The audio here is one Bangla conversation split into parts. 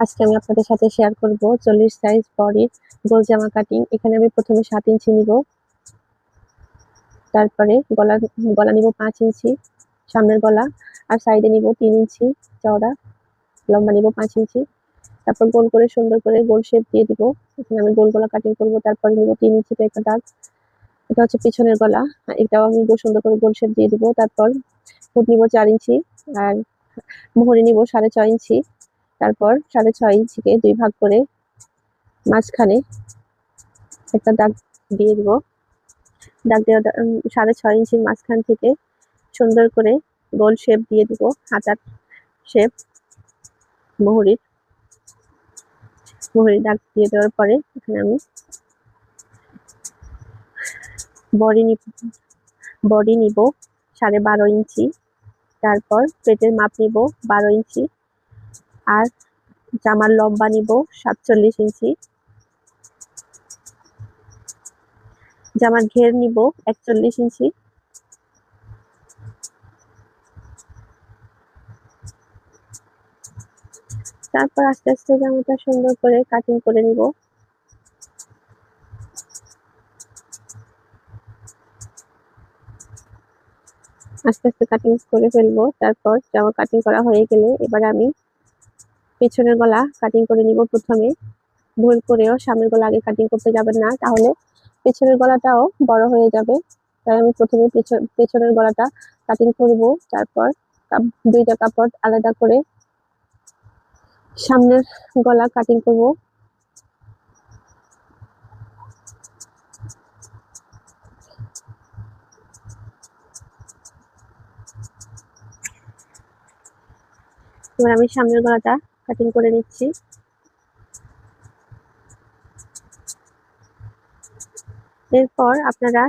আজকে আমি আপনাদের সাথে শেয়ার করব 40 সাইজ বডির গোল জামা কাটিং। এখানে আমি প্রথমে 7 ইঞ্চি নিব, তারপরে গলা গলা নিব 5 ইঞ্চি, সামনের গলা, আর সাইডে নিব 3 ইঞ্চি চওড়া, লম্বা নিব 5 ইঞ্চি। তারপর গোল করে সুন্দর করে গোল শেপ দিয়ে দিব। এখানে আমি গোল গলা কাটিং করব। তারপরে নিব 3 ইঞ্চিতে একটা দাগ, এটা হচ্ছে পিছনের গলা, এটাও আমি সুন্দর করে গোল শেপ দিয়ে দিব। তারপর ফুট নিব 4 ইঞ্চি, আর মোহরি নিব 6.5 ইঞ্চি। তারপর 6.5 ইঞ্চিকে 2 ভাগ করে মাঝখানে একটা দাগ দিয়ে দিব। দাগ দেওয়া 6.5 ইঞ্চির মাঝখান থেকে সুন্দর করে গোল শেপ দিয়ে দিব, হাতার শেপ। মোহরির দাগ দিয়ে দেওয়ার পরে এখানে আমি বডি নিব 12.5 ইঞ্চি। তারপর পেটের মাপ নিব 12 ইঞ্চি, আর জামার লম্বা নিব 47 ইঞ্চি। জামার ঘের নিব 41 ইঞ্চি। তারপর আস্তে আস্তে জামাটা সুন্দর করে কাটিং করে নিব। আস্তে আস্তে কাটিং করে ফেলবো। তারপর জামা কাটিং করা হয়ে গেলে এবার আমি পেছনের গলা কাটিং করে নিব। প্রথমে ভুল করেও সামনের গলা আগে কাটিং করতে যাবেন না, তাহলে পেছনের গলাটাও বড় হয়ে যাবে। তাই আমি প্রথমে পেছনের গলাটা কাটিং করব। তারপর দুইটা কাপড় আলাদা করে সামনের গলা কাটিং করব। এবার আমি সামনের গলাটা কাটিং করে নিচ্ছি। এরপর আপনারা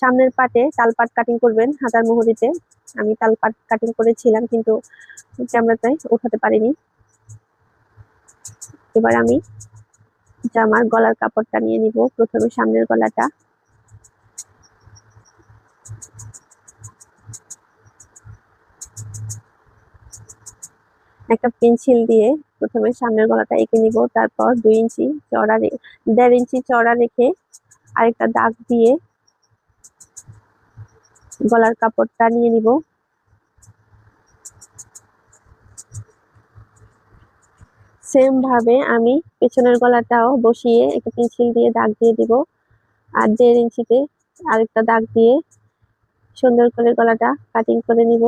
সামনের পাটে তাল পাট কাটিং করবেন হাতার মুহুরিতে। আমি তাল পাট কাটিং করেছিলাম, কিন্তু ক্যামেরাতে উঠাতে পারিনি। এবার আমি জামার গলার কাপড়টা নিয়ে নিব। প্রথমে সামনের গলাটা একটা পেন্সিল দিয়ে প্রথমে সামনের গলাটা এঁকে নিব। তারপর 2 ইঞ্চি চওড়া 1.5 ইঞ্চি চওড়া রেখে আরেকটা দাগ দিয়ে গলার কাপড়টা নিয়ে নিব। সেম ভাবে আমি পেছনের গলাটাও বসিয়ে একটা পেন্সিল দিয়ে দাগ দিয়ে দিব, আর 1.5 ইঞ্চিতে আরেকটা দাগ দিয়ে সুন্দর করে গলাটা কাটিং করে নিব।